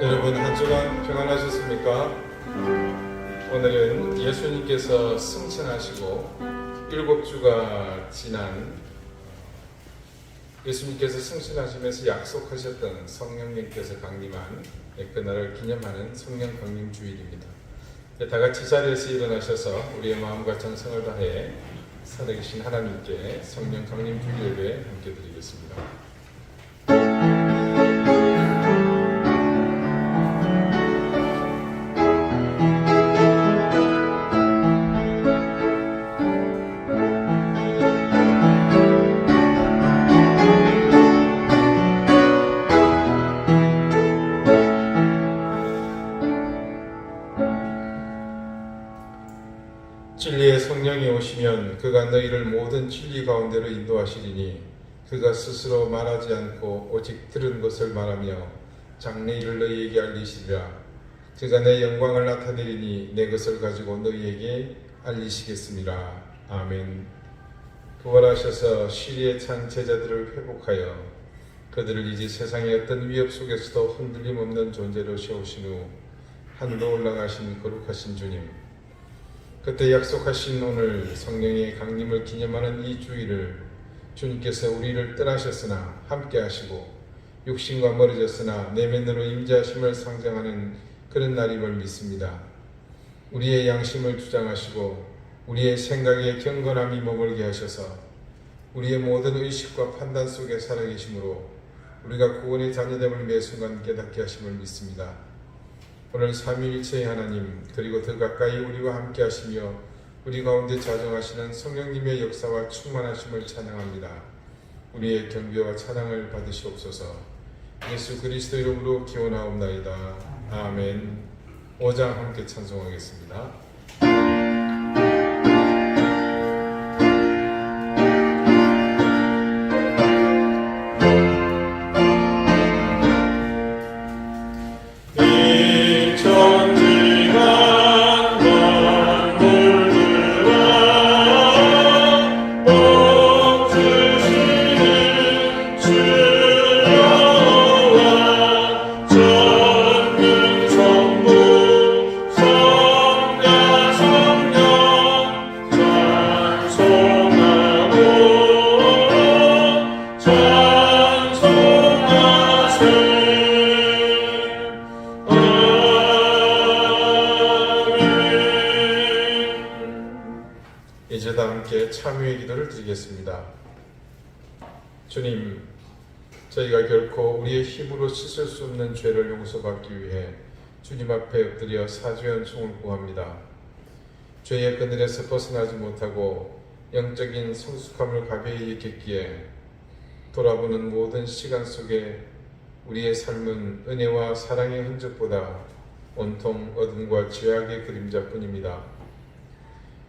여러분 한 주간 평안하셨습니까? 오늘은 예수님께서 승천하시고 7주가 지난 예수님께서 승천하시면서 약속하셨던 성령님께서 강림한 그날을 기념하는 성령 강림 주일입니다. 다 같이 자리에서 일어나셔서 우리의 마음과 정성을 다해 살아계신 하나님께 성령 강림 주일 예배 함께 드리겠습니다. 진리의 성령이 오시면 그가 너희를 모든 진리 가운데로 인도하시리니 그가 스스로 말하지 않고 오직 들은 것을 말하며 장래 일을 너희에게 알리시리라. 그가 내 영광을 나타내리니 내 것을 가지고 너희에게 알리시겠습니다. 아멘. 부활하셔서 시리에 찬 제자들을 회복하여 그들을 이제 세상의 어떤 위협 속에서도 흔들림 없는 존재로 세우신 후 하늘로 올라가신 거룩하신 주님, 그때 약속하신 오늘 성령의 강림을 기념하는 이 주일을 주님께서 우리를 떠나셨으나 함께 하시고 육신과 멀어졌으나 내면으로 임재하심을 상징하는 그런 날임을 믿습니다. 우리의 양심을 주장하시고 우리의 생각에 경건함이 머물게 하셔서 우리의 모든 의식과 판단 속에 살아계심으로 우리가 구원의 자녀됨을 매 순간 깨닫게 하심을 믿습니다. 오늘 삼위일체의 하나님, 그리고 더 가까이 우리와 함께 하시며 우리 가운데 자정하시는 성령님의 역사와 충만하심을 찬양합니다. 우리의 경배와 찬양을 받으시옵소서. 예수 그리스도 이름으로 기원하옵나이다. 아멘. 5장 함께 찬송하겠습니다. 이제 다 함께 참여의 기도를 드리겠습니다. 주님, 저희가 결코 우리의 힘으로 씻을 수 없는 죄를 용서받기 위해 주님 앞에 엎드려 사죄 은총을 구합니다. 죄의 그늘에서 벗어나지 못하고 영적인 성숙함을 가벼이 잊겠기에 돌아보는 모든 시간 속에 우리의 삶은 은혜와 사랑의 흔적보다 온통 어둠과 죄악의 그림자뿐입니다.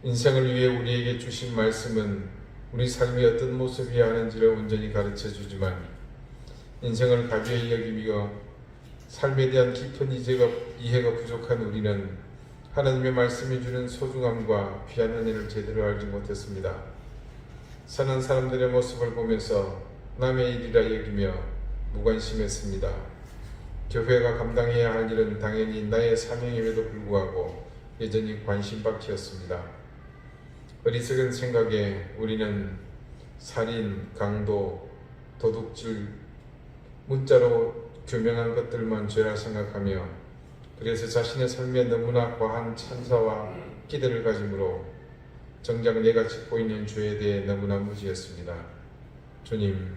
인생을 위해 우리에게 주신 말씀은 우리 삶이 어떤 모습이어야 하는지를 온전히 가르쳐 주지만 인생을 가벼이 여기며 삶에 대한 깊은 이해가 부족한 우리는 하나님의 말씀이 주는 소중함과 귀한 은혜를 제대로 알지 못했습니다. 사는 사람들의 모습을 보면서 남의 일이라 여기며 무관심했습니다. 교회가 감당해야 할 일은 당연히 나의 사명임에도 불구하고 여전히 관심밖이었습니다. 어리석은 생각에 우리는 살인, 강도, 도둑질, 문자로 규명한 것들만 죄라 생각하며 그래서 자신의 삶에 너무나 과한 찬사와 기대를 가지므로 정작 내가 짓고 있는 죄에 대해 너무나 무지했습니다. 주님,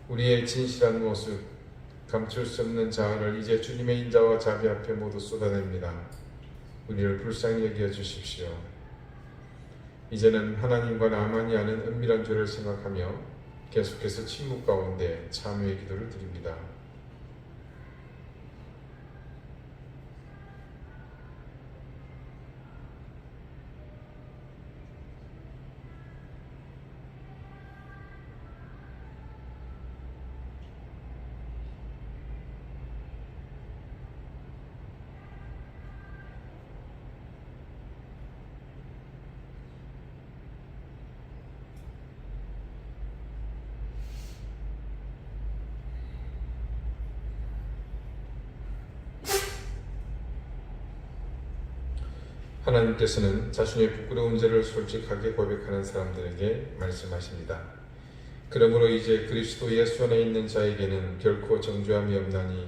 우리의 진실한 모습, 감출 수 없는 자아를 이제 주님의 인자와 자비 앞에 모두 쏟아냅니다. 우리를 불쌍히 여겨 주십시오. 이제는 하나님과 나만이 아는 은밀한 죄를 생각하며 계속해서 침묵 가운데 참회의 기도를 드립니다. 하나님께서는 자신의 부끄러운 죄를 솔직하게 고백하는 사람들에게 말씀하십니다. 그러므로 이제 그리스도 예수 안에 있는 자에게는 결코 정죄함이 없나니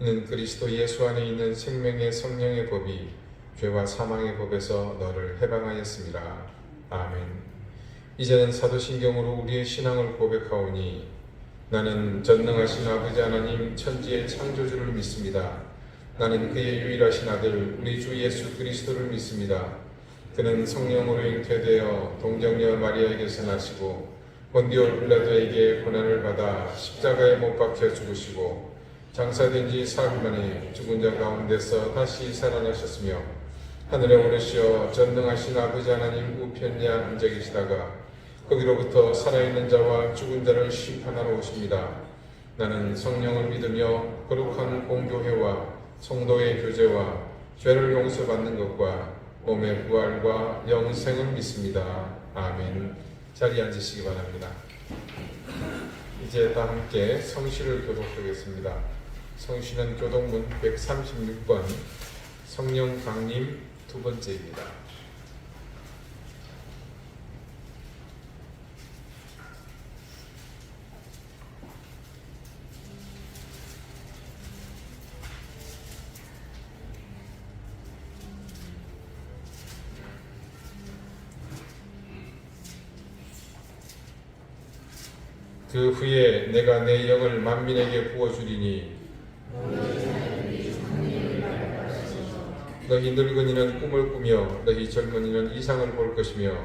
이는 그리스도 예수 안에 있는 생명의 성령의 법이 죄와 사망의 법에서 너를 해방하였습니다. 아멘. 이제는 사도신경으로 우리의 신앙을 고백하오니 나는 전능하신 아버지 하나님 천지의 창조주를 믿습니다. 나는 그의 유일하신 아들 우리 주 예수 그리스도를 믿습니다. 그는 성령으로 잉태되어 동정녀 마리아에게서 나시고 본디오 빌라도에게 고난을 받아 십자가에 못 박혀 죽으시고 장사된 지 사흘 만에 죽은 자 가운데서 다시 살아나셨으며 하늘에 오르시어 전능하신 아버지 하나님 우편에 앉아 계시다가 거기로부터 살아있는 자와 죽은 자를 심판하러 오십니다. 나는 성령을 믿으며 거룩한 공교회와 성도의 교제와 죄를 용서받는 것과 몸의 부활과 영생을 믿습니다. 아멘. 자리에 앉으시기 바랍니다. 이제 다 함께 성시를 교독하겠습니다. 성시는 교독문 136번 성령 강림 두 번째입니다. 그 후에 내가 내 영을 만민에게 부어주리니 너희 늙은이는 꿈을 꾸며 너희 젊은이는 이상을 볼 것이며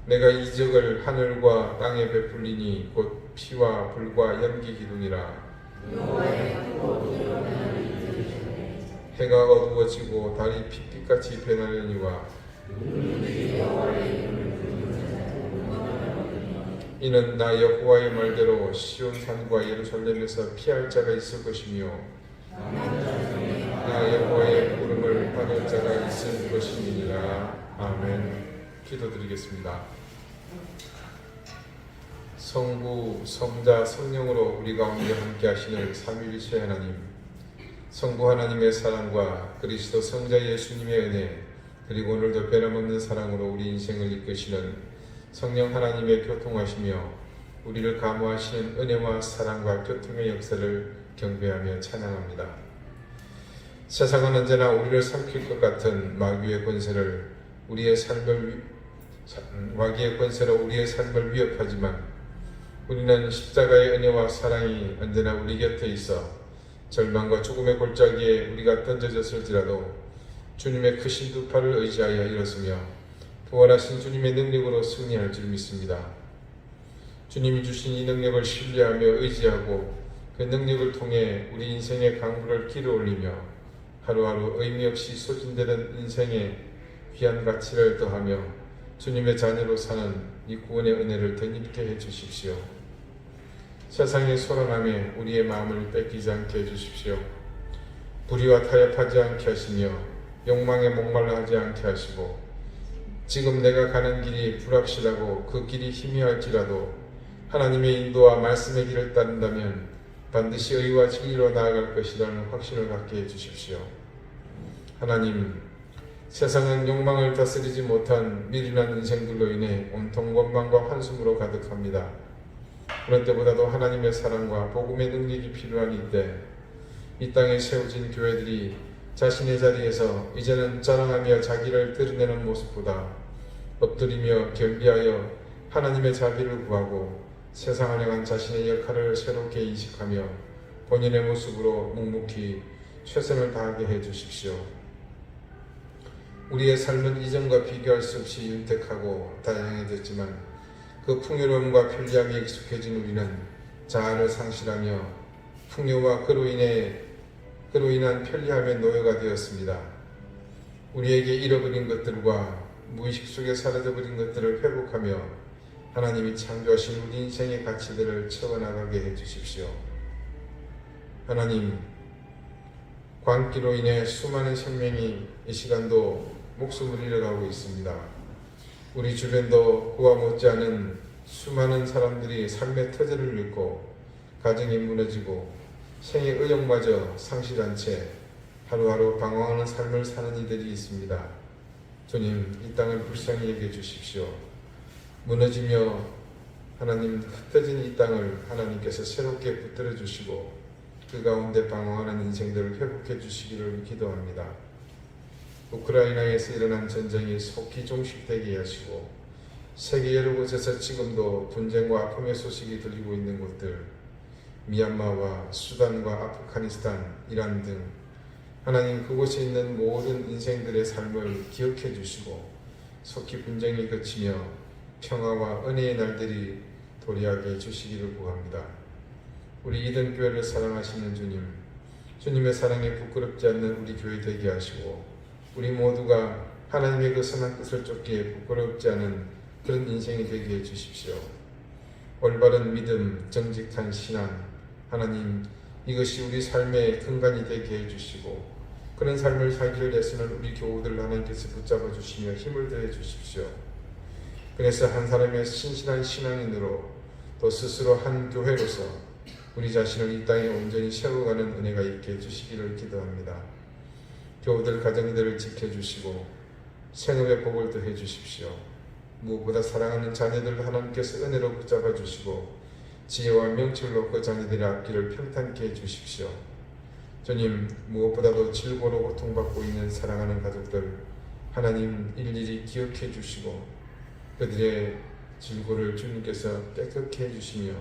내가 이적을 하늘과 땅에 베풀리니 곧 피와 불과 연기 기둥이라. 해가 어두워지고 달이 핏빛같이 변하려니와 이는 나 여호와의 말대로 시온 산과 예루살렘에서 피할 자가 있을 것이며 나 여호와의 부름을 받을 자가 있을 것이니라. 아멘. 기도드리겠습니다. 성부, 성자, 성령으로 우리 가운데 함께 하시는 삼위일체 하나님, 성부 하나님의 사랑과 그리스도 성자 예수님의 은혜, 그리고 오늘도 변함없는 사랑으로 우리 인생을 이끄시는 성령 하나님의 교통하시며 우리를 감화하시는 은혜와 사랑과 교통의 역사를 경배하며 찬양합니다. 세상은 언제나 우리를 삼킬 것 같은 마귀의 권세로 우리의 삶을 위협하지만 우리는 십자가의 은혜와 사랑이 언제나 우리 곁에 있어 절망과 죽음의 골짜기에 우리가 던져졌을지라도 주님의 크신 두 팔을 의지하여 일었으며 부활하신 주님의 능력으로 승리할 줄 믿습니다. 주님이 주신 이 능력을 신뢰하며 의지하고 그 능력을 통해 우리 인생의 강물을 길어올리며 하루하루 의미 없이 소진되는 인생의 귀한 가치를 더하며 주님의 자녀로 사는 이 구원의 은혜를 덧입게 해주십시오. 세상의 소란함에 우리의 마음을 뺏기지 않게 해주십시오. 불의와 타협하지 않게 하시며 욕망에 목말라 하지 않게 하시고 지금 내가 가는 길이 불확실하고 그 길이 희미할지라도 하나님의 인도와 말씀의 길을 따른다면 반드시 의와 진리로 나아갈 것이라는 확신을 갖게 해주십시오. 하나님, 세상은 욕망을 다스리지 못한 미련한 인생들로 인해 온통 원망과 한숨으로 가득합니다. 그런 때보다도 하나님의 사랑과 복음의 능력이 필요한 이때 이 땅에 세워진 교회들이 자신의 자리에서 이제는 자랑하며 자기를 드러내는 모습보다 엎드리며 겸비하여 하나님의 자비를 구하고 세상을 향한 자신의 역할을 새롭게 인식하며 본인의 모습으로 묵묵히 최선을 다하게 해주십시오. 우리의 삶은 이전과 비교할 수 없이 윤택하고 다양해졌지만 그 풍요로움과 편리함에 익숙해진 우리는 자아를 상실하며 풍요와 그로 인한 편리함의 노예가 되었습니다. 우리에게 잃어버린 것들과 무의식 속에 사라져버린 것들을 회복하며 하나님이 창조하신 우리 인생의 가치들을 채워나가게 해주십시오. 하나님, 광기로 인해 수많은 생명이 이 시간도 목숨을 잃어가고 있습니다. 우리 주변도 그와 못지않은 수많은 사람들이 삶의 터전을 잃고 가정이 무너지고 생의 의욕마저 상실한 채 하루하루 방황하는 삶을 사는 이들이 있습니다. 주님, 이 땅을 불쌍히 여겨 주십시오. 무너지며 하나님 흩어진 이 땅을 하나님께서 새롭게 붙들어 주시고 그 가운데 방황하는 인생들을 회복해 주시기를 기도합니다. 우크라이나에서 일어난 전쟁이 속히 종식되게 하시고 세계 여러 곳에서 지금도 분쟁과 아픔의 소식이 들리고 있는 곳들, 미얀마와 수단과 아프가니스탄, 이란 등 하나님 그곳에 있는 모든 인생들의 삶을 기억해 주시고 속히 분쟁이 그치며 평화와 은혜의 날들이 도래하게 해주시기를 구합니다. 우리 이든교회를 사랑하시는 주님, 주님의 사랑에 부끄럽지 않는 우리 교회 되게 하시고 우리 모두가 하나님의 그 선한 뜻을 쫓기에 부끄럽지 않은 그런 인생이 되게 해주십시오. 올바른 믿음, 정직한 신앙, 하나님 이것이 우리 삶의 근간이 되게 해주시고 그런 삶을 살기를 애쓰는 우리 교우들 하나님께서 붙잡아 주시며 힘을 더해 주십시오. 그래서 한 사람의 신실한 신앙인으로 또 스스로 한 교회로서 우리 자신을 이 땅에 온전히 세워가는 은혜가 있게 해주시기를 기도합니다. 교우들 가정들을 지켜주시고 생업의 복을 더해 주십시오. 무엇보다 사랑하는 자녀들 하나님께서 은혜로 붙잡아 주시고 지혜와 명철로 그 자녀들의 앞길을 평탄케 해주십시오. 주님, 무엇보다도 질고로 고통받고 있는 사랑하는 가족들 하나님 일일이 기억해 주시고 그들의 질고를 주님께서 깨끗게 해주시며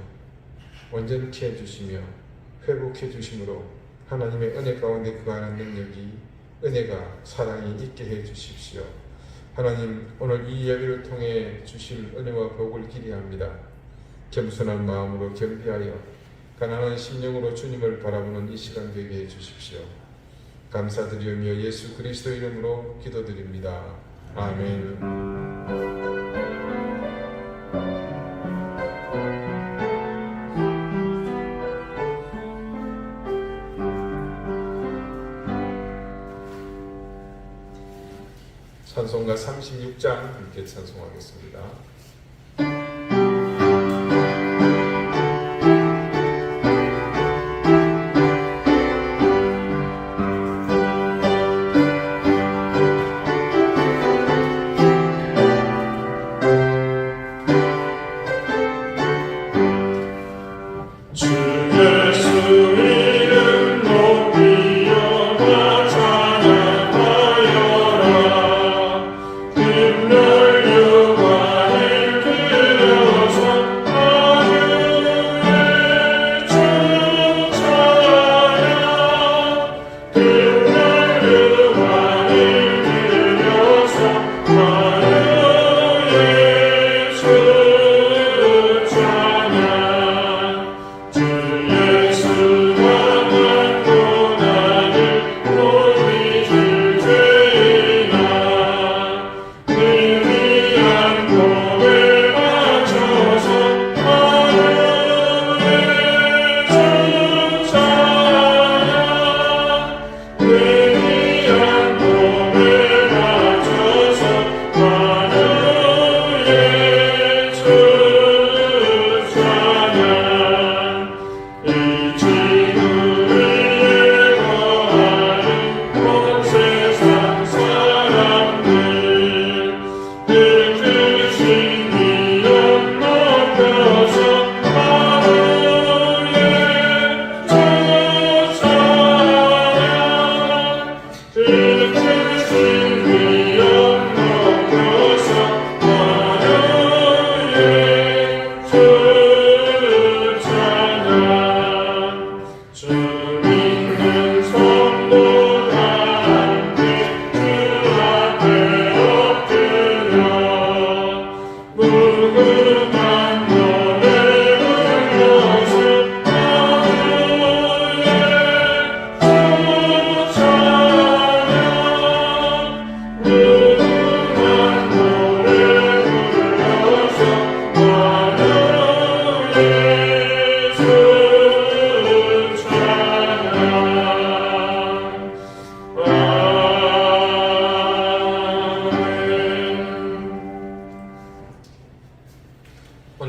온전케 해주시며 회복해 주심으로 하나님의 은혜 가운데 거하는 능력이 은혜가 사랑이 있게 해주십시오. 하나님, 오늘 이 예배를 통해 주실 은혜와 복을 기대합니다. 겸손한 마음으로 겸비하여 가난한 심령으로 주님을 바라보는 이 시간 되게 해주십시오. 감사드리며 예수 그리스도 이름으로 기도드립니다. 아멘. 찬송가 36장 함께 찬송하겠습니다.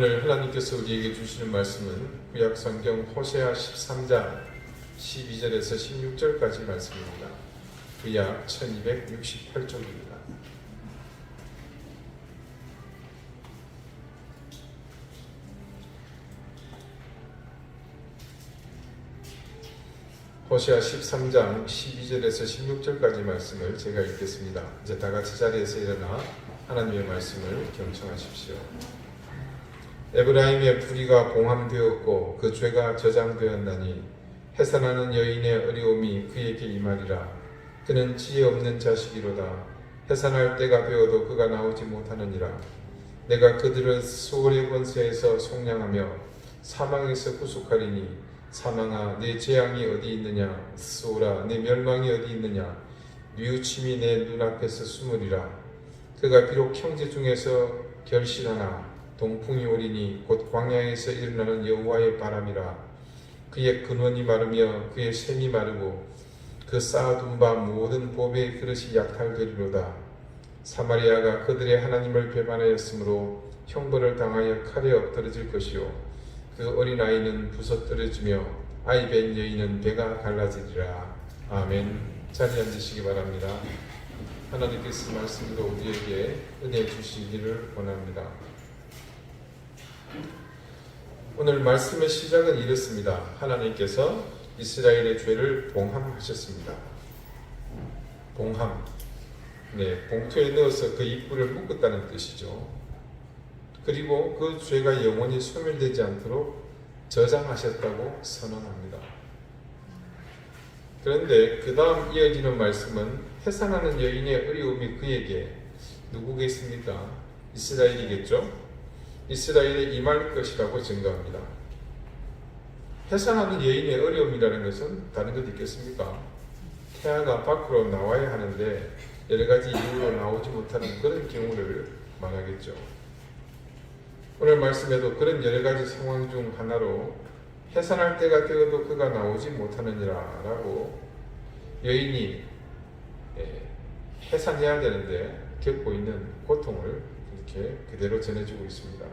오늘 하나님께서 우리에게 주시는 말씀은 구약 성경 호세아 13장 12절에서 16절까지 말씀입니다. 구약 1268쪽입니다. 호세아 13장 12절에서 16절까지 말씀을 제가 읽겠습니다. 이제 다 같이 자리에서 일어나 하나님의 말씀을 경청하십시오. 에브라임의 불의가 봉함되었고 그 죄가 저장되었나니 해산하는 여인의 어려움이 그에게 임하리라. 그는 지혜 없는 자식이로다. 해산할 때가 되어도 그가 나오지 못하느니라. 내가 그들을 수월의 권세에서 속량하며 사망에서 구속하리니 사망아 내 재앙이 어디 있느냐. 수월아 내 멸망이 어디 있느냐. 뉘우침이 내 눈앞에서 숨으리라. 그가 비록 형제 중에서 결실하나 동풍이 오리니 곧 광야에서 일어나는 여호와의 바람이라. 그의 근원이 마르며 그의 샘이 마르고 그 쌓아둔 바 모든 보배의 그릇이 약탈되리로다. 사마리아가 그들의 하나님을 배반하였으므로 형벌을 당하여 칼에 엎드러질 것이요 그 어린아이는 부서뜨려지며 아이벤 여인은 배가 갈라지리라. 아멘. 자리에 앉으시기 바랍니다. 하나님께서 말씀으로 우리에게 은혜 주시기를 원합니다. 오늘 말씀의 시작은 이렇습니다. 하나님께서 이스라엘의 죄를 봉함하셨습니다. 봉함. 네, 봉투에 넣어서 그 입구를 묶었다는 뜻이죠. 그리고 그 죄가 영원히 소멸되지 않도록 저장하셨다고 선언합니다. 그런데 그 다음 이어지는 말씀은 해산하는 여인의 어려움이 그에게 누구겠습니까? 이스라엘이겠죠? 이스라엘에 임할 것이라고 증거합니다. 해산하는 여인의 어려움이라는 것은 다른 것 있겠습니까? 태아가 밖으로 나와야 하는데 여러 가지 이유로 나오지 못하는 그런 경우를 말하겠죠. 오늘 말씀에도 그런 여러 가지 상황 중 하나로 해산할 때가 되어도 그가 나오지 못하느니라 라고 여인이 해산해야 되는데 겪고 있는 고통을 이렇게 그대로 전해주고 있습니다.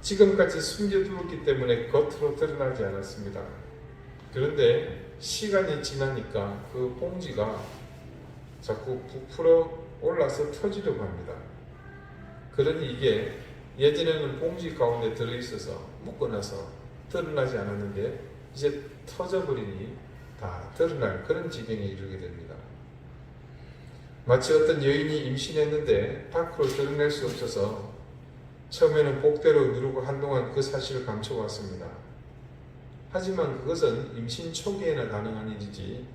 지금까지 숨겨두었기 때문에 겉으로 드러나지 않았습니다. 그런데 시간이 지나니까 그 봉지가 자꾸 부풀어 올라서 터지려고 합니다. 그러니 이게 예전에는 봉지 가운데 들어있어서 묶어놔서 드러나지 않았는데 이제 터져버리니 다 드러날 그런 지경에 이르게 됩니다. 마치 어떤 여인이 임신했는데 밖으로 드러낼 수 없어서 처음에는 복대로 누르고 한동안 그 사실을 감춰왔습니다. 하지만 그것은 임신 초기에나 가능한 일이지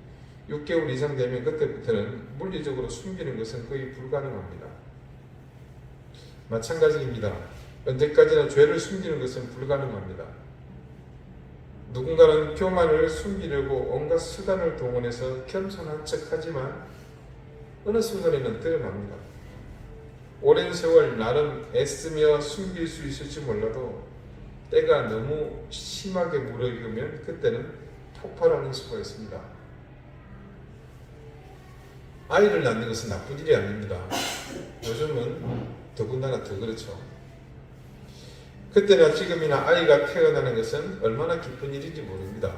6개월 이상 되면 그때부터는 물리적으로 숨기는 것은 거의 불가능합니다. 마찬가지입니다. 언제까지나 죄를 숨기는 것은 불가능합니다. 누군가는 교만을 숨기려고 온갖 수단을 동원해서 겸손한 척하지만 어느 순간에는 드러납니다. 오랜 세월 나름 애쓰며 숨길 수 있을지 몰라도 때가 너무 심하게 무르익으면 그때는 폭발하는 수가 있습니다. 아이를 낳는 것은 나쁜 일이 아닙니다. 요즘은 더군다나 더 그렇죠. 그때나 지금이나 아이가 태어나는 것은 얼마나 기쁜 일인지 모릅니다.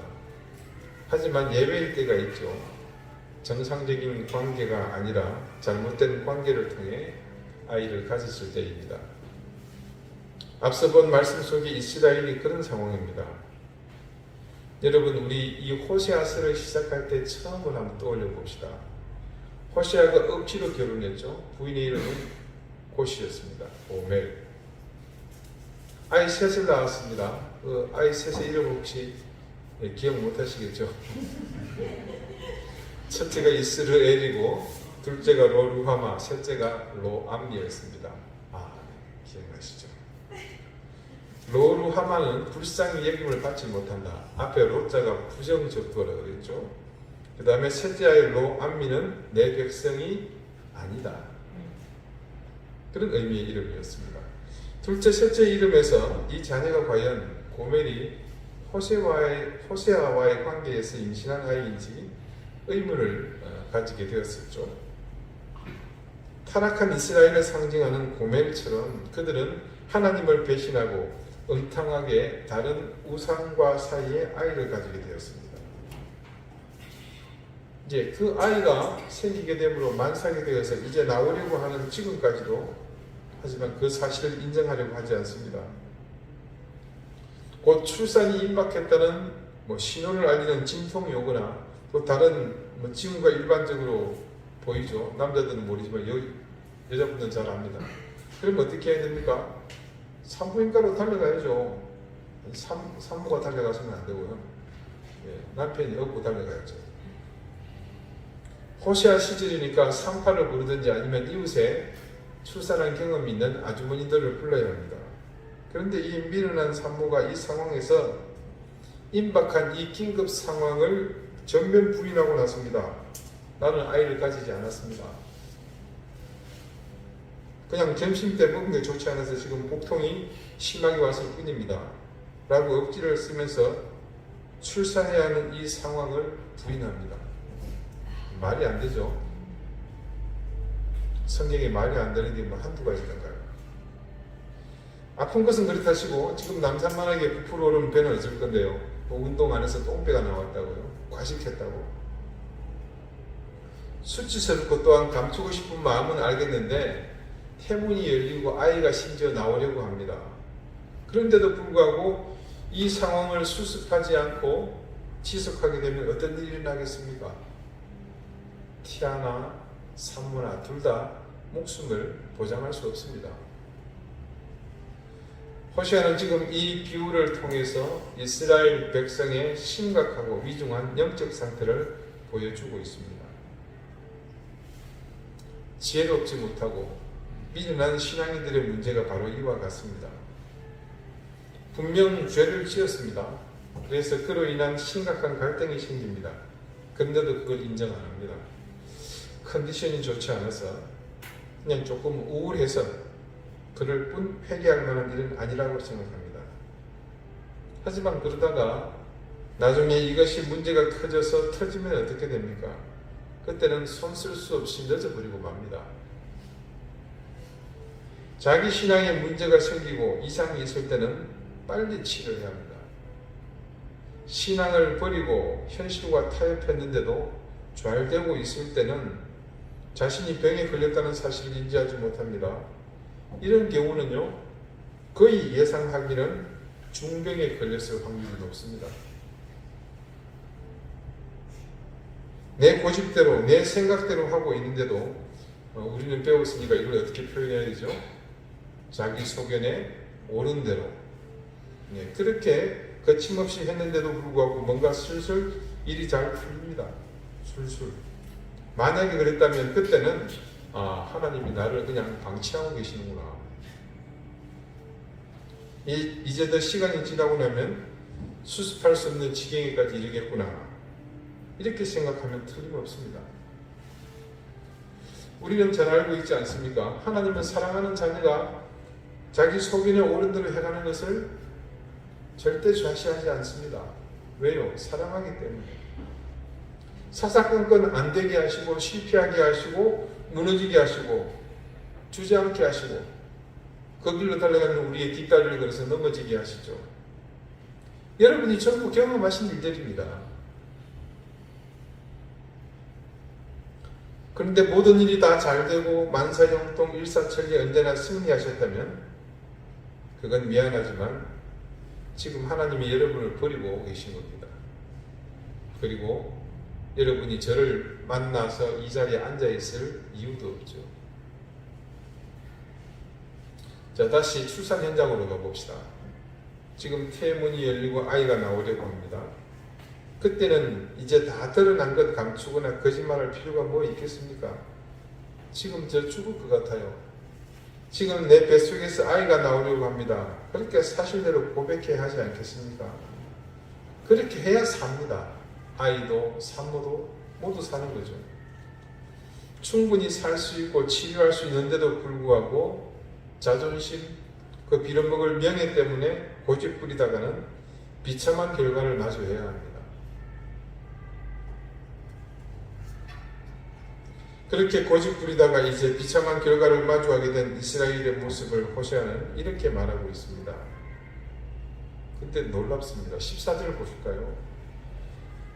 하지만 예외일 때가 있죠. 정상적인 관계가 아니라 잘못된 관계를 통해 아이를 가졌을 때입니다. 앞서 본 말씀 속에 이스라엘이 그런 상황입니다. 여러분, 우리 이 호세아서를 시작할 때 처음을 한번 떠올려 봅시다. 호세아가 억지로 결혼했죠. 부인의 이름은 고시였습니다. 고멜. 아이 셋을 낳았습니다. 그 아이 셋의 이름 혹시 기억 못 하시겠죠? 첫째가 이스르엘이고 둘째가 로루하마, 셋째가 로암리였습니다. 기억나시죠? 로루하마는 불쌍히 여김을 받지 못한다. 앞에 로자가 부정적도라 그랬죠. 그 다음에 셋째 아이 로암미는 내 백성이 아니다. 그런 의미의 이름이었습니다. 둘째, 셋째 이름에서 이 자녀가 과연 고멜이 호세아와의 관계에서 임신한 아이인지 의문을 가지게 되었었죠. 타락한 이스라엘을 상징하는 고멜처럼 그들은 하나님을 배신하고 음탕하게 다른 우상과 사이에 아이를 가지게 되었습니다. 이제 그 아이가 생기게 됨으로 만삭이 되어서 이제 나오려고 하는 지금까지도 하지만 그 사실을 인정하려고 하지 않습니다. 곧 출산이 임박했다는 신호를 알리는 진통이 오거나 또 다른 지금과 일반적으로 보이죠. 남자들은 모르지만 여자분들은 잘 압니다. 그러면 어떻게 해야 됩니까? 산부인과로 달려가야죠. 산모가 달려가서는 안 되고요. 남편이 업고 달려가야죠. 호시아 시절이니까 상파를 부르든지 아니면 이웃에 출산한 경험이 있는 아주머니들을 불러야 합니다. 그런데 이 미련한 산모가 이 상황에서 임박한 이 긴급 상황을 전면 부인하고 나섭니다. 나는 아이를 가지지 않았습니다. 그냥 점심때 먹은 게 좋지 않아서 지금 복통이 심하게 왔을 뿐입니다. 라고 억지를 쓰면서 출산해야 하는 이 상황을 부인합니다. 말이 안 되죠. 성경에 말이 안 되는 게 한두 가지인가요? 아픈 것은 그렇다 치고 지금 남산만하게 부풀어 오르는 배는 어쩔 건데요. 운동 안 해서 똥배가 나왔다고요? 과식했다고? 수치스럽고 또한 감추고 싶은 마음은 알겠는데 태문이 열리고 아이가 심지어 나오려고 합니다. 그런데도 불구하고 이 상황을 수습하지 않고 지속하게 되면 어떤 일이 일어나겠습니까? 티아나, 산모나 둘 다 목숨을 보장할 수 없습니다. 호시아는 지금 이 비유를 통해서 이스라엘 백성의 심각하고 위중한 영적 상태를 보여주고 있습니다. 지혜롭지 못하고 미련한 신앙인들의 문제가 바로 이와 같습니다. 분명 죄를 지었습니다. 그래서 그로 인한 심각한 갈등이 생깁니다. 그런데도 그걸 인정 안 합니다. 컨디션이 좋지 않아서 그냥 조금 우울해서 그럴 뿐 회개할 만한 일은 아니라고 생각합니다. 하지만 그러다가 나중에 이것이 문제가 커져서 터지면 어떻게 됩니까? 그때는 손 쓸 수 없이 늦어버리고 맙니다. 자기 신앙에 문제가 생기고 이상이 있을 때는 빨리 치료해야 합니다. 신앙을 버리고 현실과 타협했는데도 좌절되고 있을 때는 자신이 병에 걸렸다는 사실을 인지하지 못합니다. 이런 경우는요, 거의 예상하기는 중병에 걸렸을 확률이 높습니다. 내 고집대로, 내 생각대로 하고 있는데도 우리는 배웠으니까 이걸 어떻게 표현해야 되죠? 자기 소견에 옳은 대로 그렇게 거침없이 했는데도 불구하고 뭔가 술술 일이 잘 풀립니다. 술술. 만약에 그랬다면 그때는 하나님이 나를 그냥 방치하고 계시는구나. 이제 더 시간이 지나고 나면 수습할 수 없는 지경에까지 이르겠구나. 이렇게 생각하면 틀림없습니다. 우리는 잘 알고 있지 않습니까? 하나님은 사랑하는 자녀가 자기 소견에 옳은 대로 해가는 것을 절대 좌시하지 않습니다. 왜요? 사랑하기 때문에. 사사건건 안 되게 하시고 실패하게 하시고 무너지게 하시고 주저앉게 하시고 그 길로 달려가는 우리의 뒷다리를 걸어서 넘어지게 하시죠. 여러분이 전부 경험하신 일들입니다. 그런데 모든 일이 다 잘되고 만사형통 일사천리 언제나 승리하셨다면 그건 미안하지만 지금 하나님이 여러분을 버리고 계신 겁니다. 그리고 여러분이 저를 만나서 이 자리에 앉아있을 이유도 없죠. 자, 다시 출산 현장으로 가봅시다. 지금 태문이 열리고 아이가 나오려고 합니다. 그때는 이제 다 드러난 것 감추거나 거짓말할 필요가 뭐 있겠습니까? 지금 저 죽을 것 같아요. 지금 내 뱃속에서 아이가 나오려고 합니다. 그렇게 사실대로 고백해야 하지 않겠습니까? 그렇게 해야 삽니다. 아이도 산모도 모두 사는 거죠. 충분히 살 수 있고 치료할 수 있는데도 불구하고 자존심, 그 빌어먹을 명예 때문에 고집 부리다가는 비참한 결과를 마주해야 합니다. 그렇게 고집 부리다가 이제 비참한 결과를 마주하게 된 이스라엘의 모습을 호세아는 이렇게 말하고 있습니다. 근데 놀랍습니다. 14절 보실까요?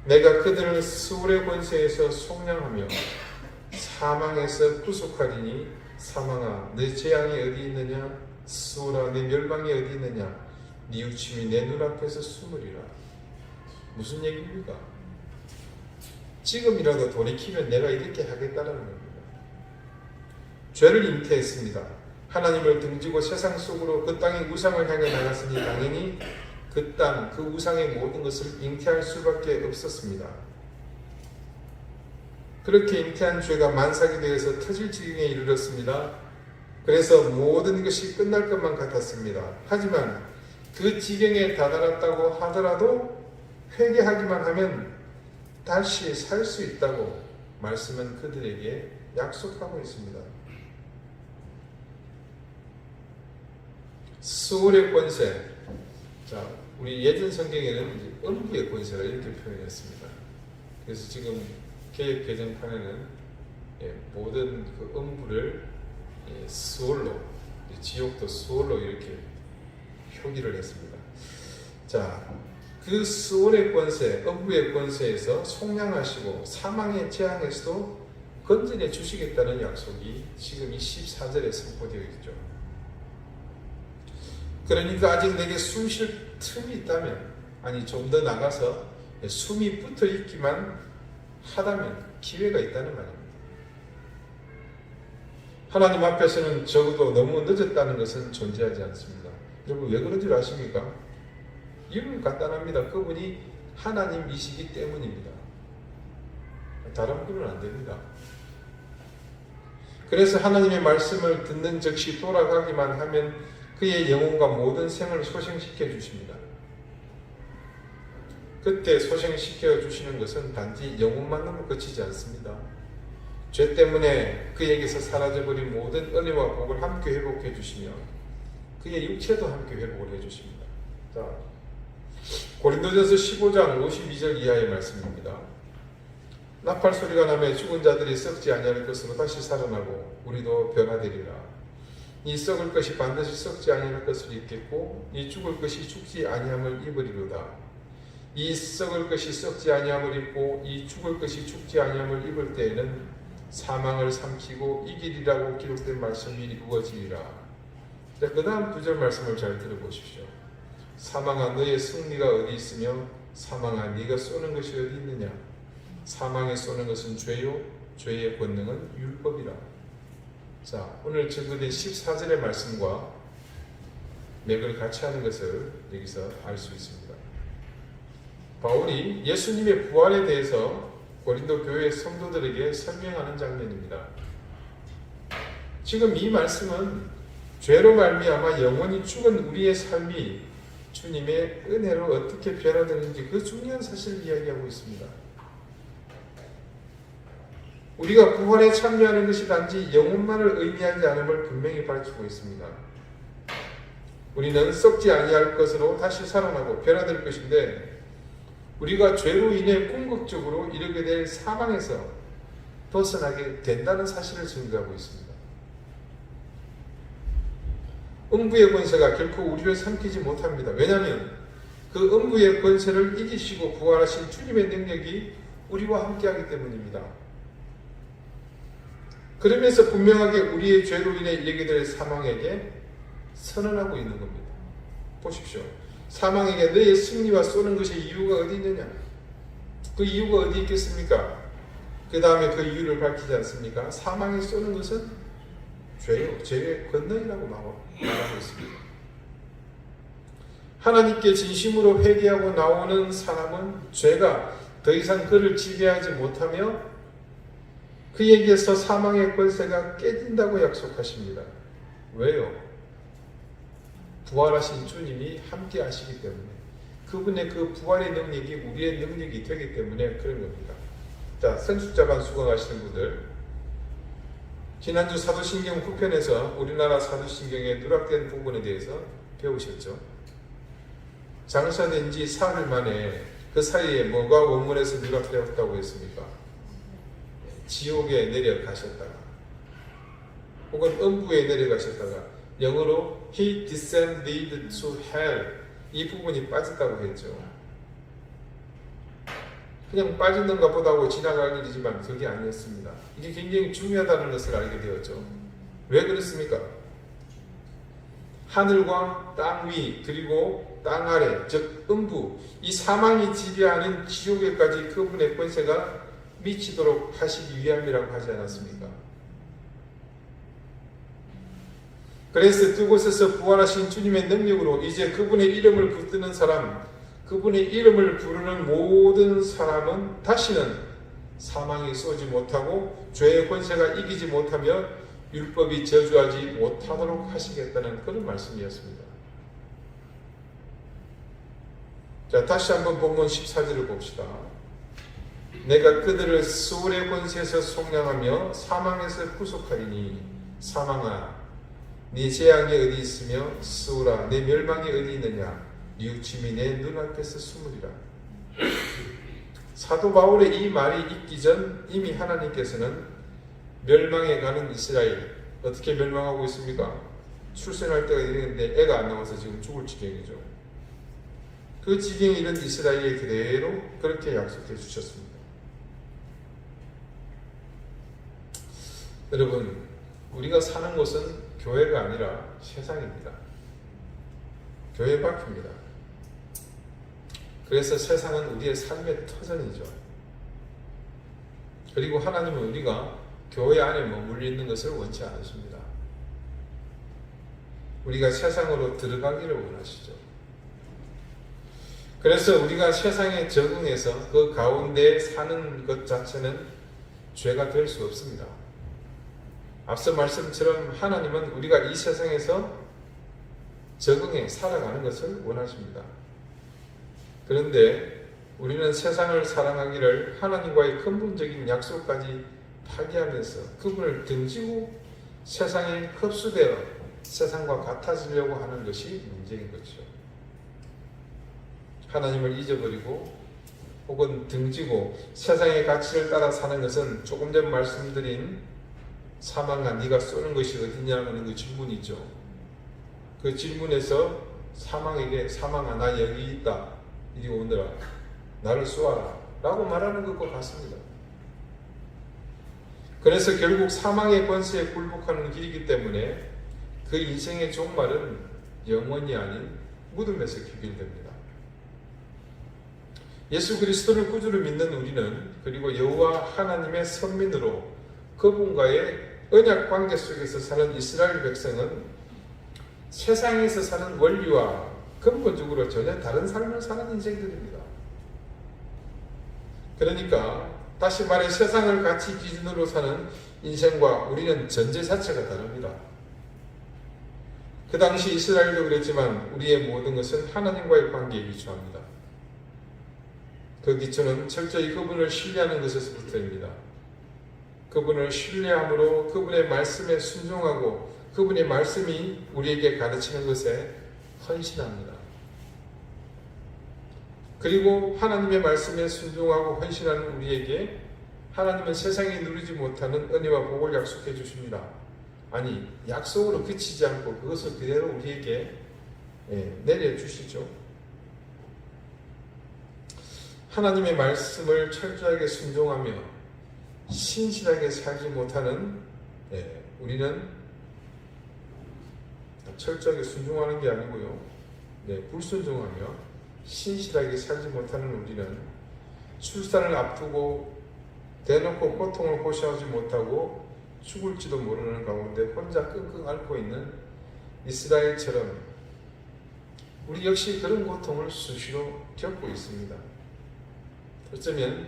내가 그들을 스울의 권세에서 속량하며 사망에서 구속하리니 사망아 내 재앙이 어디 있느냐 스울아 내 멸망이 어디 있느냐 네 육침이 내 눈앞에서 숨으리라. 무슨 얘기입니까? 지금이라도 돌이키면 내가 이렇게 하겠다는 겁니다. 죄를 잉태했습니다. 하나님을 등지고 세상 속으로 그 땅의 우상을 향해 나갔으니 당연히 그 땅, 그 우상의 모든 것을 잉태할 수밖에 없었습니다. 그렇게 잉태한 죄가 만삭이 되어서 터질 지경에 이르렀습니다. 그래서 모든 것이 끝날 것만 같았습니다. 하지만 그 지경에 다다랐다고 하더라도 회개하기만 하면 다시 살 수 있다고 말씀은 그들에게 약속하고 있습니다. 스울의 권세. 자, 우리 예전 성경에는 음부의 권세라 이렇게 표현했습니다. 그래서 지금 개역 개정판에는 모든 그 음부를 스올로, 지옥도 스올로 이렇게 표기를 했습니다. 자, 그 스올의 권세, 음부의 권세에서 속량하시고 사망의 재앙에서도 건져내 주시겠다는 약속이 지금 이 14절에 선포되어 있죠. 그러니까 아직 내게 숨 쉴 틈이 있다면, 아니 좀 더 나가서 숨이 붙어 있기만 하다면 기회가 있다는 말입니다. 하나님 앞에서는 적어도 너무 늦었다는 것은 존재하지 않습니다. 여러분 왜 그런 줄 아십니까? 이유는 간단합니다. 그분이 하나님이시기 때문입니다. 다른 분은 안 됩니다. 그래서 하나님의 말씀을 듣는 즉시 돌아가기만 하면 그의 영혼과 모든 생을 소생시켜 주십니다. 그때 소생시켜 주시는 것은 단지 영혼만으로 그치지 않습니다. 죄 때문에 그에게서 사라져버린 모든 은혜와 복을 함께 회복해 주시며 그의 육체도 함께 회복을 해 주십니다. 자, 고린도전서 15장 52절 이하의 말씀입니다. 나팔 소리가 나며 죽은 자들이 썩지 아니할 것으로 다시 살아나고 우리도 변화되리라. 이 썩을 것이 반드시 썩지 아니할 것을 입겠고 이 죽을 것이 죽지 아니함을 입으리로다. 이 썩을 것이 썩지 아니함을 입고 이 죽을 것이 죽지 아니함을 입을 때에는 사망을 삼키고 이기리라고 기록된 말씀이 이루어지리라. 그 다음 2절 말씀을 잘 들어보십시오. 사망아 너의 승리가 어디 있으며 사망아 네가 쏘는 것이 어디 있느냐. 사망에 쏘는 것은 죄요 죄의 권능은 율법이라. 자, 오늘 증거된 14절의 말씀과 맥을 같이 하는 것을 여기서 알 수 있습니다. 바울이 예수님의 부활에 대해서 고린도 교회 성도들에게 설명하는 장면입니다. 지금 이 말씀은 죄로 말미암아 영원히 죽은 우리의 삶이 주님의 은혜로 어떻게 변화되는지 그 중요한 사실을 이야기하고 있습니다. 우리가 부활에 참여하는 것이 단지 영혼만을 의미하지 않음을 분명히 밝히고 있습니다. 우리는 썩지 아니할 것으로 다시 살아나고 변화될 것인데 우리가 죄로 인해 궁극적으로 이르게 될 사망에서 벗어나게 된다는 사실을 증거하고 있습니다. 음부의 권세가 결코 우리를 삼키지 못합니다. 왜냐하면 그 음부의 권세를 이기시고 부활하신 주님의 능력이 우리와 함께하기 때문입니다. 그러면서 분명하게 우리의 죄로 인해 이르게 될 사망에게 선언하고 있는 겁니다. 보십시오. 사망에게 너의 승리와 쏘는 것의 이유가 어디 있느냐? 그 이유가 어디 있겠습니까? 그 다음에 그 이유를 밝히지 않습니까? 사망에 쏘는 것은 죄요, 죄의 권능이라고 말하고 있습니다. 하나님께 진심으로 회개하고 나오는 사람은 죄가 더 이상 그를 지배하지 못하며 그에게서 사망의 권세가 깨진다고 약속하십니다. 왜요? 부활하신 주님이 함께 하시기 때문에, 그분의 그 부활의 능력이 우리의 능력이 되기 때문에 그런 겁니다. 자, 생숙자반 수강하시는 분들, 지난주 사도신경 9편에서 우리나라 사도신경의 누락된 부분에 대해서 배우셨죠? 장사된 지 사흘 만에 그 사이에 뭐가 원문에서 누락되었다고 했습니까? 지옥에 내려가셨다가 혹은 음부에 내려가셨다가 영어로 He descended to hell, 이 부분이 빠졌다고 했죠. 그냥 빠졌는가 보다고 지나갈 일이지만 그게 아니었습니다. 이게 굉장히 중요하다는 것을 알게 되었죠. 왜 그렇습니까? 하늘과 땅 위 그리고 땅 아래 즉 음부 이 사망이 지배하는 지옥에까지 그분의 권세가 미치도록 하시기 위함이라고 하지 않았습니까? 그래서 그곳에서 부활하신 주님의 능력으로 이제 그분의 이름을 붙드는 사람, 그분의 이름을 부르는 모든 사람은 다시는 사망에 쏘지 못하고 죄의 권세가 이기지 못하며 율법이 저주하지 못하도록 하시겠다는 그런 말씀이었습니다. 자, 다시 한번 본문 14절을 봅시다. 내가 그들을 소울의 권세에서 속량하며 사망에서 구속하리니 사망아 네 재앙이 어디 있으며 소울아 내 멸망이 어디 있느냐 뉘우침이 내 눈앞에서 숨으리라. 사도 바울의 이 말이 있기 전 이미 하나님께서는 멸망에 가는 이스라엘 어떻게 멸망하고 있습니까? 출생할 때가 이랬는데 애가 안 나와서 지금 죽을 지경이죠. 그 지경에 이른 이스라엘에 그대로 그렇게 약속해 주셨습니다. 여러분, 우리가 사는 곳은 교회가 아니라 세상입니다. 교회 밖입니다. 그래서 세상은 우리의 삶의 터전이죠. 그리고 하나님은 우리가 교회 안에 머물러 있는 것을 원치 않으십니다. 우리가 세상으로 들어가기를 원하시죠. 그래서 우리가 세상에 적응해서 그 가운데 사는 것 자체는 죄가 될 수 없습니다. 앞서 말씀처럼 하나님은 우리가 이 세상에서 적응해 살아가는 것을 원하십니다. 그런데 우리는 세상을 사랑하기를 하나님과의 근본적인 약속까지 파기하면서 그분을 등지고 세상에 흡수되어 세상과 같아지려고 하는 것이 문제인 거죠. 하나님을 잊어버리고 혹은 등지고 세상의 가치를 따라 사는 것은 조금 전 말씀드린 사망아 네가 쏘는 것이 어디냐는 그 질문이죠. 그 질문에서 사망에게 사망아 나 여기 있다 이리 오너라 나를 쏘아라 라고 말하는 것과 같습니다. 그래서 결국 사망의 권세에 굴복하는 길이기 때문에 그 인생의 종말은 영원이 아닌 무덤에서 귀결됩니다. 예수 그리스도를 구주로 믿는 우리는 그리고 여호와 하나님의 선민으로 그분과의 언약 관계 속에서 사는 이스라엘 백성은 세상에서 사는 원리와 근본적으로 전혀 다른 삶을 사는 인생들입니다. 그러니까 다시 말해 세상을 가치 기준으로 사는 인생과 우리는 전제 자체가 다릅니다. 그 당시 이스라엘도 그랬지만 우리의 모든 것은 하나님과의 관계에 기초합니다. 그 기초는 철저히 그분을 신뢰하는 것에서부터입니다. 그분을 신뢰함으로 그분의 말씀에 순종하고 그분의 말씀이 우리에게 가르치는 것에 헌신합니다. 그리고 하나님의 말씀에 순종하고 헌신하는 우리에게 하나님은 세상이 누리지 못하는 은혜와 복을 약속해 주십니다. 아니 약속으로 그치지 않고 그것을 그대로 우리에게 내려주시죠. 하나님의 말씀을 철저하게 순종하며 신실하게 살지 못하는 우리는 철저하게 순종하는 게 아니고요. 불순종하며 신실하게 살지 못하는 우리는 출산을 앞두고 대놓고 고통을 호소하지 못하고 죽을지도 모르는 가운데 혼자 끙끙 앓고 있는 이스라엘처럼 우리 역시 그런 고통을 수시로 겪고 있습니다. 어쩌면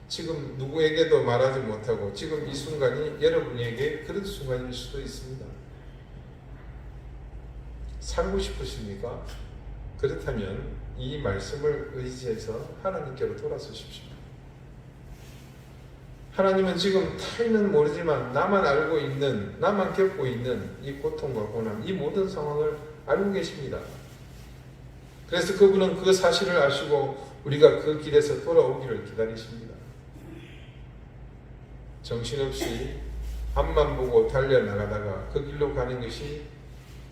지금 누구에게도 말하지 못하고 지금 이 순간이 여러분에게 그런 순간일 수도 있습니다. 살고 싶으십니까? 그렇다면 이 말씀을 의지해서 하나님께로 돌아서십시오. 하나님은 지금 타인은 모르지만 나만 알고 있는, 나만 겪고 있는 이 고통과 고난, 이 모든 상황을 알고 계십니다. 그래서 그분은 그 사실을 아시고 우리가 그 길에서 돌아오기를 기다리십니다. 정신없이 앞만 보고 달려나가다가 그 길로 가는 것이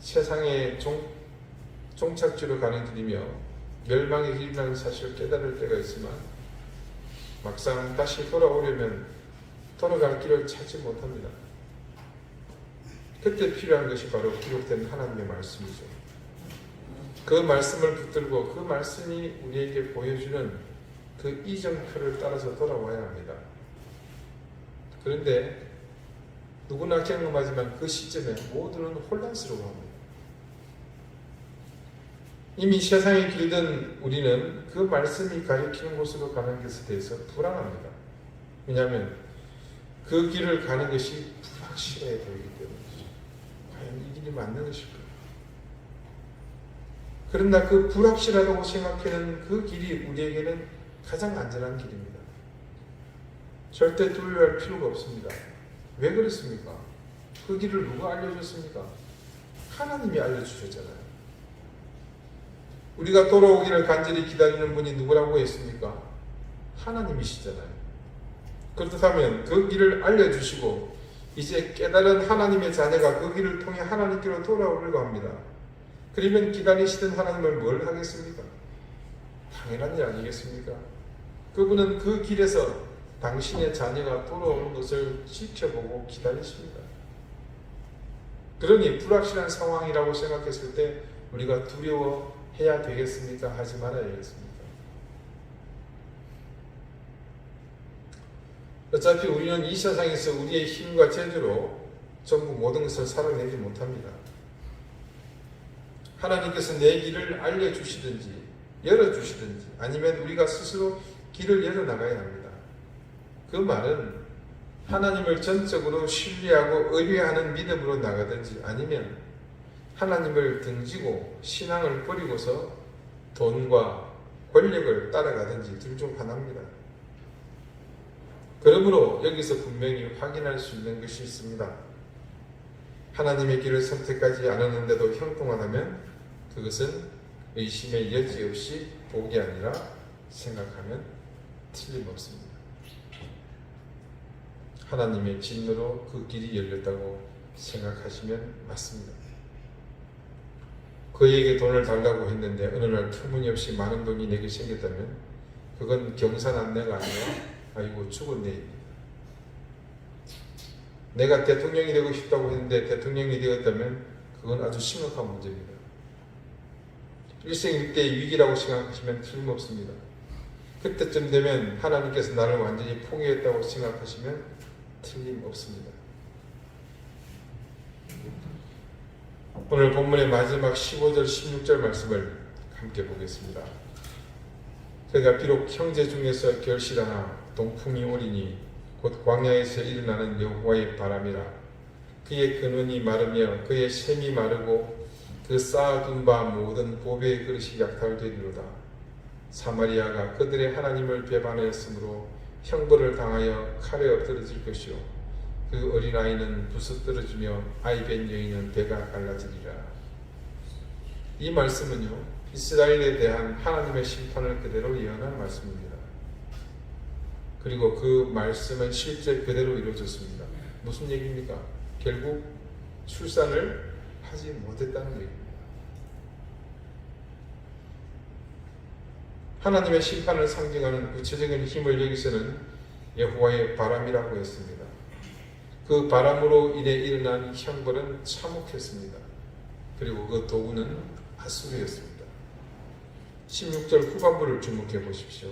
세상의 종착지로 가는 길이며 멸망의 길이라는 사실을 깨달을 때가 있지만 막상 다시 돌아오려면 돌아갈 길을 찾지 못합니다. 그때 필요한 것이 바로 기록된 하나님의 말씀이죠. 그 말씀을 붙들고 그 말씀이 우리에게 보여주는 그 이정표를 따라서 돌아와야 합니다. 그런데 누구나 경험하지만 그 시점에 모두는 혼란스러워합니다. 이미 세상에 길든 우리는 그 말씀이 가리키는 곳으로 가는 것에 대해서 불안합니다. 왜냐하면 그 길을 가는 것이 불확실해 보이기 때문이죠. 과연 이 길이 맞는 것일까? 그러나 그 불확실하다고 생각하는 그 길이 우리에게는 가장 안전한 길입니다. 절대 두려워할 필요가 없습니다. 왜 그렇습니까? 그 길을 누가 알려줬습니까? 하나님이 알려주셨잖아요. 우리가 돌아오기를 간절히 기다리는 분이 누구라고 했습니까? 하나님이시잖아요. 그렇다면 그 길을 알려주시고 이제 깨달은 하나님의 자녀가 그 길을 통해 하나님께로 돌아오려고 합니다. 그러면 기다리시던 하나님을 뭘 하겠습니까? 당연한 일 아니겠습니까? 그분은 그 길에서 당신의 자녀가 돌아오는 것을 지켜보고 기다리십니다. 그러니 불확실한 상황이라고 생각했을 때 우리가 두려워해야 되겠습니까? 하지 말아야겠습니까? 어차피 우리는 이 세상에서 우리의 힘과 재주로 전부 모든 것을 살아내지 못합니다. 하나님께서 내 길을 알려주시든지 열어주시든지 아니면 우리가 스스로 길을 열어나가야 합니다. 그 말은 하나님을 전적으로 신뢰하고 의뢰하는 믿음으로 나가든지 아니면 하나님을 등지고 신앙을 버리고서 돈과 권력을 따라가든지 둘 중 하나입니다. 그러므로 여기서 분명히 확인할 수 있는 것이 있습니다. 하나님의 길을 선택하지 않았는데도 형통하다면 그것은 의심의 여지 없이 복이 아니라 생각하면 틀림없습니다. 하나님의 진노로 그 길이 열렸다고 생각하시면 맞습니다. 그에게 돈을 달라고 했는데 어느 날 터무니없이 많은 돈이 내게 생겼다면 그건 경사난내가 아니라 아이고 죽었네입니다. 내가 대통령이 되고 싶다고 했는데 대통령이 되었다면 그건 아주 심각한 문제입니다. 일생일대의 위기라고 생각하시면 틀림없습니다. 그때쯤 되면 하나님께서 나를 완전히 포기했다고 생각하시면 틀림없습니다. 오늘 본문의 마지막 15절 16절 말씀을 함께 보겠습니다. 그가 비록 형제 중에서 결실하나 동풍이 오리니 곧 광야에서 일어나는 여호와의 바람이라. 그의 근원이 마르며 그의 샘이 마르고 그 쌓아둔 바 모든 보배의 그릇이 약탈되리로다. 사마리아가 그들의 하나님을 배반하였으므로 형벌을 당하여 칼에 엎드러질 것이요 그 어린아이는 부서뜨려지며 아이벤 여인은 배가 갈라지리라. 이 말씀은요 이스라엘에 대한 하나님의 심판을 그대로 예언한 말씀입니다. 그리고 그 말씀은 실제 그대로 이루어졌습니다. 무슨 얘기입니까? 결국 출산을 하지 못했다는 얘기입니다. 하나님의 심판을 상징하는 구체적인 힘을 여기서는 여호와의 바람이라고 했습니다. 그 바람으로 인해 일어난 형벌은 참혹했습니다. 그리고 그 도구는 아수르였습니다. 16절 후반부를 주목해 보십시오.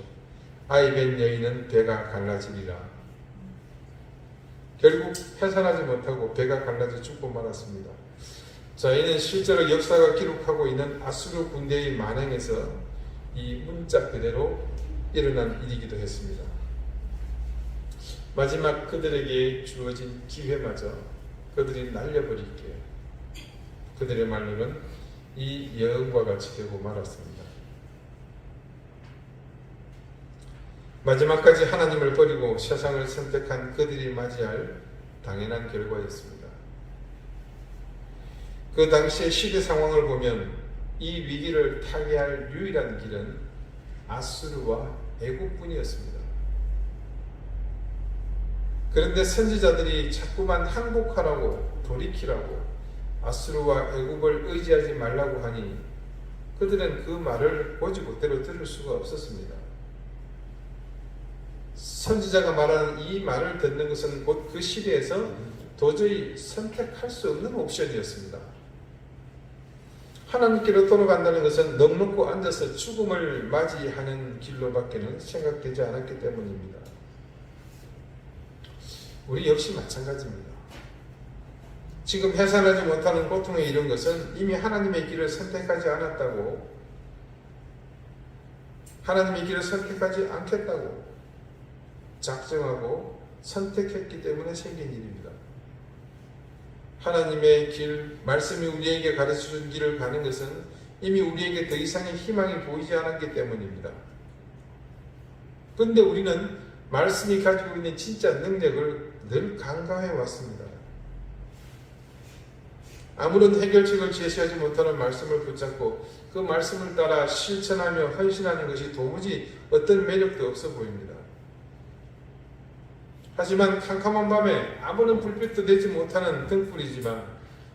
아이벤 여인은 배가 갈라지리라. 결국 해산하지 못하고 배가 갈라져 죽고 말았습니다. 자, 이는 실제로 역사가 기록하고 있는 아수르 군대의 만행에서 이 문자 그대로 일어난 일이기도 했습니다. 마지막 그들에게 주어진 기회마저 그들이 날려버리기에 그들의 말로는 이 여음과 같이 되고 말았습니다. 마지막까지 하나님을 버리고 세상을 선택한 그들이 맞이할 당연한 결과였습니다. 그 당시의 시대 상황을 보면 이 위기를 타개할 유일한 길은 아수르와 애국뿐이었습니다. 그런데 선지자들이 자꾸만 항복하라고 돌이키라고 아수르와 애국을 의지하지 말라고 하니 그들은 그 말을 고지고대로 들을 수가 없었습니다. 선지자가 말하는 이 말을 듣는 것은 곧 그 시대에서 도저히 선택할 수 없는 옵션이었습니다. 하나님께로 돌아간다는 것은 넉넉고 앉아서 죽음을 맞이하는 길로밖에는 생각되지 않았기 때문입니다. 우리 역시 마찬가지입니다. 지금 해산하지 못하는 고통에 이른 것은 이미 하나님의 길을 선택하지 않았다고, 하나님의 길을 선택하지 않겠다고 작정하고 선택했기 때문에 생긴 일입니다. 하나님의 길, 말씀이 우리에게 가르쳐준 길을 가는 것은 이미 우리에게 더 이상의 희망이 보이지 않았기 때문입니다. 그런데 우리는 말씀이 가지고 있는 진짜 능력을 늘 간과해 왔습니다. 아무런 해결책을 제시하지 못하는 말씀을 붙잡고 그 말씀을 따라 실천하며 헌신하는 것이 도무지 어떤 매력도 없어 보입니다. 하지만 캄캄한 밤에 아무런 불빛도 내지 못하는 등불이지만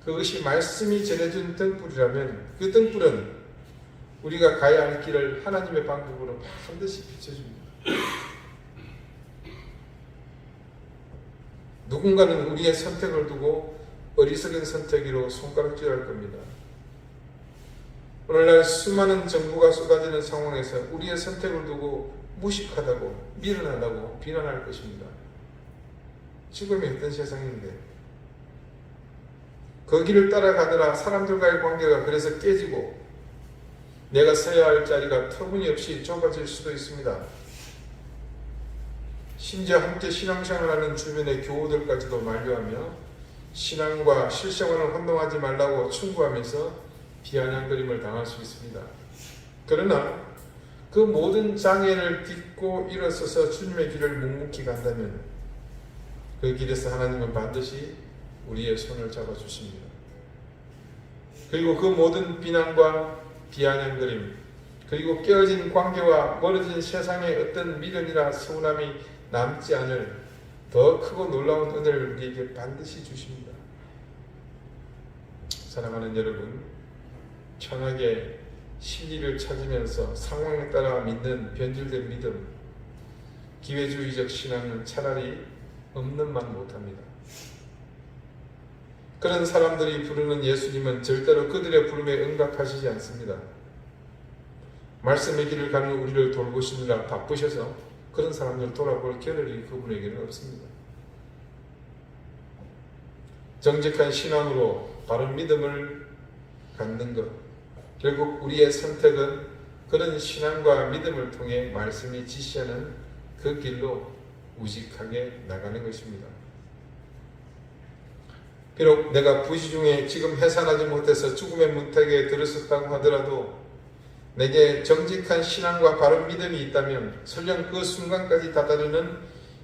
그것이 말씀이 전해준 등불이라면 그 등불은 우리가 가야 할 길을 하나님의 방법으로 반드시 비춰줍니다. 누군가는 우리의 선택을 두고 어리석은 선택으로 손가락질할 겁니다. 오늘날 수많은 정보가 쏟아지는 상황에서 우리의 선택을 두고 무식하다고, 미련하다고 비난할 것입니다. 지금의 어떤 세상인데 그 길을 따라가느라 사람들과의 관계가 그래서 깨지고 내가 서야 할 자리가 터무니없이 좁아질 수도 있습니다. 심지어 함께 신앙생활하는 주변의 교우들까지도 만류하며 신앙과 실생활을 혼동하지 말라고 충고하면서 비아냥거림을 당할 수 있습니다. 그러나 그 모든 장애를 딛고 일어서서 주님의 길을 묵묵히 간다면 그 길에서 하나님은 반드시 우리의 손을 잡아주십니다. 그리고 그 모든 비난과 비아냥거림, 그리고 깨어진 관계와 멀어진 세상의 어떤 미련이나 서운함이 남지 않을 더 크고 놀라운 은혜를 우리에게 반드시 주십니다. 사랑하는 여러분, 편하게 진리를 찾으면서 상황에 따라 믿는 변질된 믿음, 기회주의적 신앙은 차라리 없는 만 못합니다. 그런 사람들이 부르는 예수님은 절대로 그들의 부름에 응답하시지 않습니다. 말씀의 길을 가는 우리를 돌보시느라 바쁘셔서 그런 사람들 돌아볼 겨를이 그분에게는 없습니다. 정직한 신앙으로 바른 믿음을 갖는 것, 결국 우리의 선택은 그런 신앙과 믿음을 통해 말씀이 지시하는 그 길로 우직하게 나가는 것입니다. 비록 내가 부시 중에 지금 해산하지 못해서 죽음의 문턱에 들어섰다고 하더라도 내게 정직한 신앙과 바른 믿음이 있다면 설령 그 순간까지 다다르는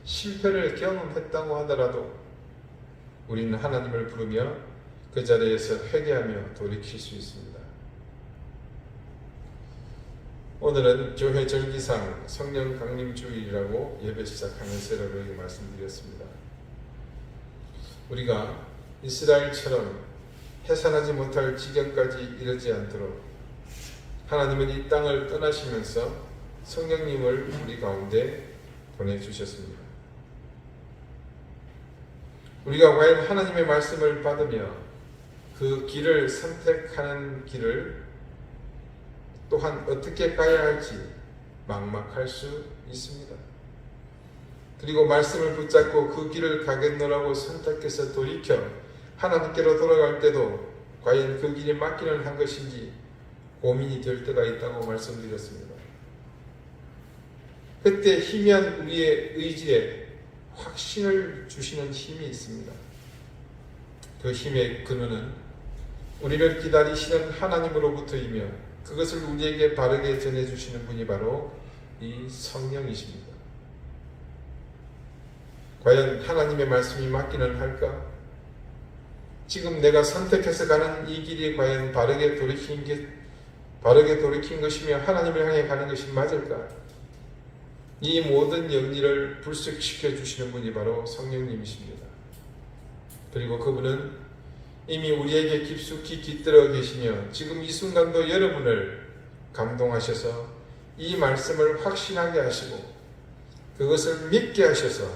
실패를 경험했다고 하더라도 우리는 하나님을 부르며 그 자리에서 회개하며 돌이킬 수 있습니다. 오늘은 교회 절기상 성령 강림 주일이라고 예배 시작하는 새로를 말씀드렸습니다. 우리가 이스라엘처럼 해산하지 못할 지경까지 이르지 않도록 하나님은 이 땅을 떠나시면서 성령님을 우리 가운데 보내주셨습니다. 우리가 과연 하나님의 말씀을 받으며 그 길을 선택하는 길을 또한 어떻게 가야 할지 막막할 수 있습니다. 그리고 말씀을 붙잡고 그 길을 가겠노라고 선택해서 돌이켜 하나님께로 돌아갈 때도 과연 그 길이 맞기는 한 것인지 고민이 될 때가 있다고 말씀드렸습니다. 그때 희미한 우리의 의지에 확신을 주시는 힘이 있습니다. 그 힘의 근원은 우리를 기다리시는 하나님으로부터이며 그것을 우리에게 바르게 전해주시는 분이 바로 이 성령이십니다. 과연 하나님의 말씀이 맞기는 할까? 지금 내가 선택해서 가는 이 길이 과연 바르게 돌이킨 것이며 하나님을 향해 가는 것이 맞을까? 이 모든 영리를 불쑥시켜 주시는 분이 바로 성령님이십니다. 그리고 그분은 이미 우리에게 깊숙이 깃들어 계시며 지금 이 순간도 여러분을 감동하셔서 이 말씀을 확신하게 하시고 그것을 믿게 하셔서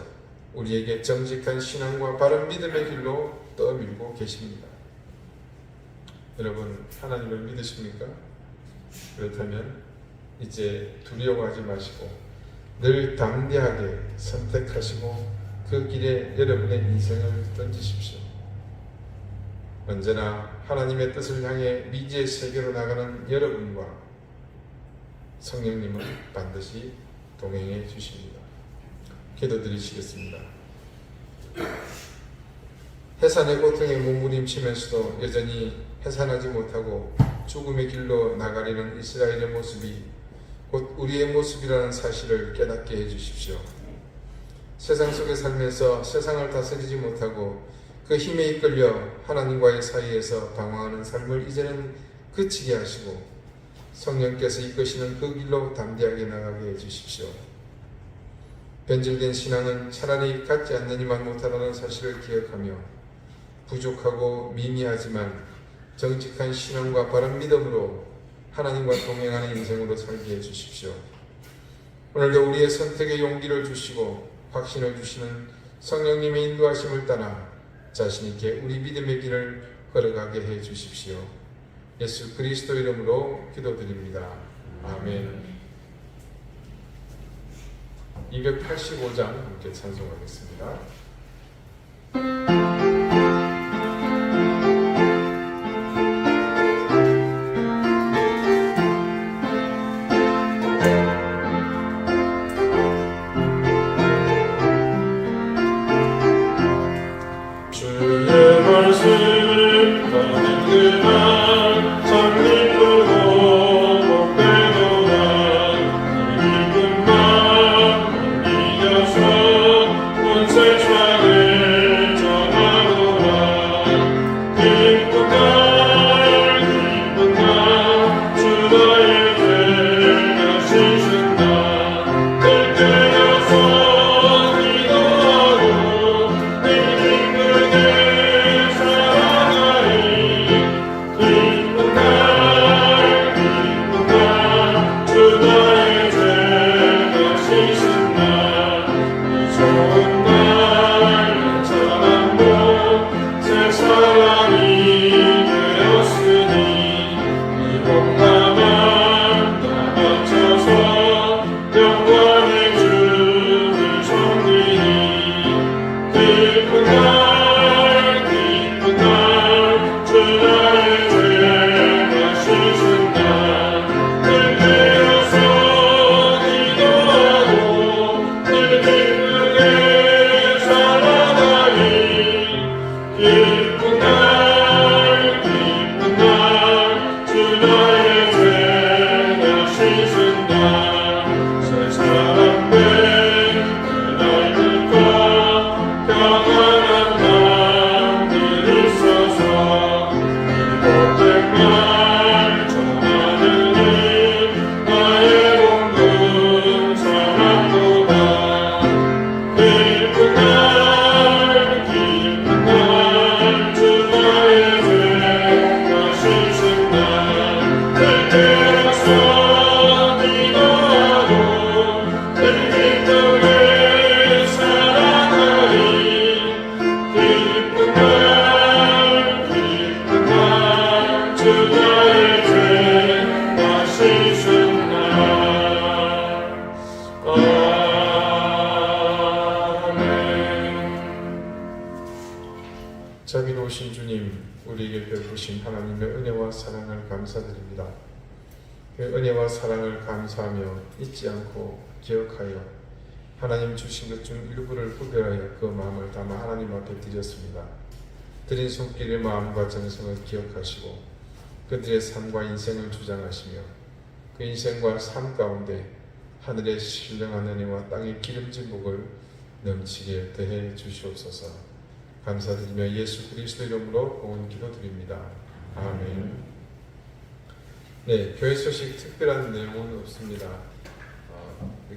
우리에게 정직한 신앙과 바른 믿음의 길로 떠밀고 계십니다. 여러분, 하나님을 믿으십니까? 그렇다면 이제 두려워하지 마시고 늘 담대하게 선택하시고 그 길에 여러분의 인생을 던지십시오. 언제나 하나님의 뜻을 향해 미지의 세계로 나가는 여러분과 성령님은 반드시 동행해 주십니다. 기도드리시겠습니다. 해산의 고통에 몸부림치면서도 여전히 해산하지 못하고 죽음의 길로 나가려는 이스라엘의 모습이 곧 우리의 모습이라는 사실을 깨닫게 해주십시오. 세상 속에 살면서 세상을 다스리지 못하고 그 힘에 이끌려 하나님과의 사이에서 방황하는 삶을 이제는 그치게 하시고 성령께서 이끄시는 그 길로 담대하게 나가게 해주십시오. 변질된 신앙은 차라리 갖지 않느니만 못하다는 사실을 기억하며 부족하고 미미하지만 정직한 신앙과 바른 믿음으로 하나님과 동행하는 인생으로 살게 해주십시오. 오늘도 우리의 선택의 용기를 주시고 확신을 주시는 성령님의 인도하심을 따라 자신 있게 우리 믿음의 길을 걸어가게 해주십시오. 예수 그리스도 이름으로 기도드립니다. 아멘. 285장 함께 찬송하겠습니다. 자비로우신 주님, 우리에게 베푸신 하나님의 은혜와 사랑을 감사드립니다. 그 은혜와 사랑을 감사하며 잊지 않고 기억하여 하나님 주신 것 중 일부를 구별하여 그 마음을 담아 하나님 앞에 드렸습니다. 드린 손길의 마음과 정성을 기억하시고 그들의 삶과 인생을 주장하시며 그 인생과 삶 가운데 하늘의 신령한 은혜와 땅의 기름진 복을 넘치게 더해 주시옵소서. 감사드리며 예수 그리스도 이름으로 온 기도드립니다. 아멘. 네, 교회 소식 특별한 내용은 없습니다.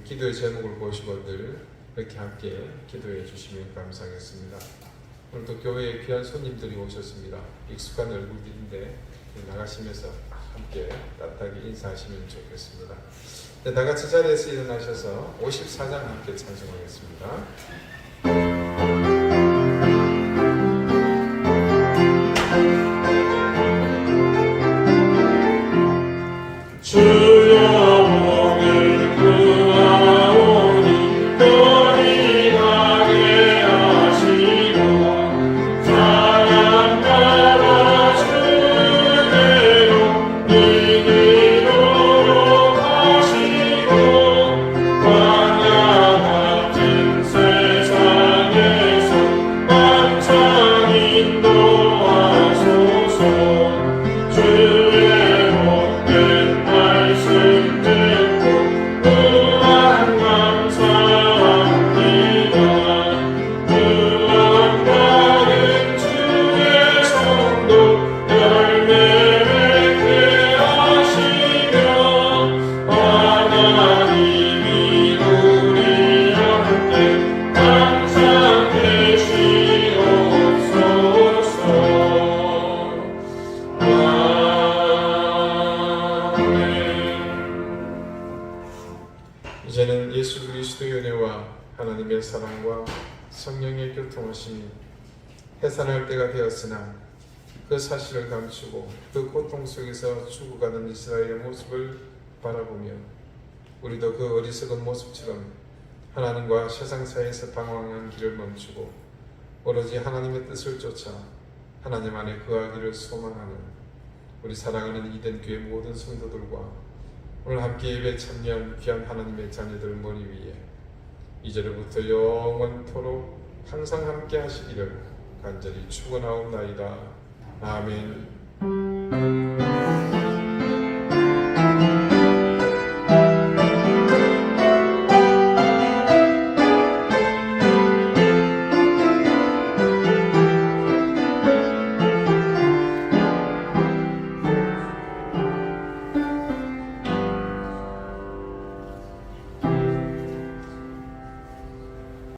기도의 제목을 보시고들 이렇게 함께 기도해 주시면 감사하겠습니다. 오늘도 교회에 귀한 손님들이 오셨습니다. 익숙한 얼굴들인데 나가시면서 함께 따뜻하게 인사하시면 좋겠습니다. 네, 다 같이 자리에서 일어나셔서 54장 함께 찬송하겠습니다. 이제는 예수 그리스도의 은혜와 하나님의 사랑과 성령의 교통하심이 해산할 때가 되었으나 그 사실을 감추고 그 고통 속에서 죽어가는 이스라엘의 모습을 바라보며 우리도 그 어리석은 모습처럼 하나님과 세상 사이에서 방황한 길을 멈추고 오로지 하나님의 뜻을 쫓아 하나님 안에 거하기를 소망하는 우리 사랑하는 이덴 교회 모든 성도들과 오늘 함께 예배에 참여한 귀한 하나님의 자녀들 머리 위에 이제로부터 영원토록 항상 함께 하시기를 간절히 축원하옵나이다. 아멘.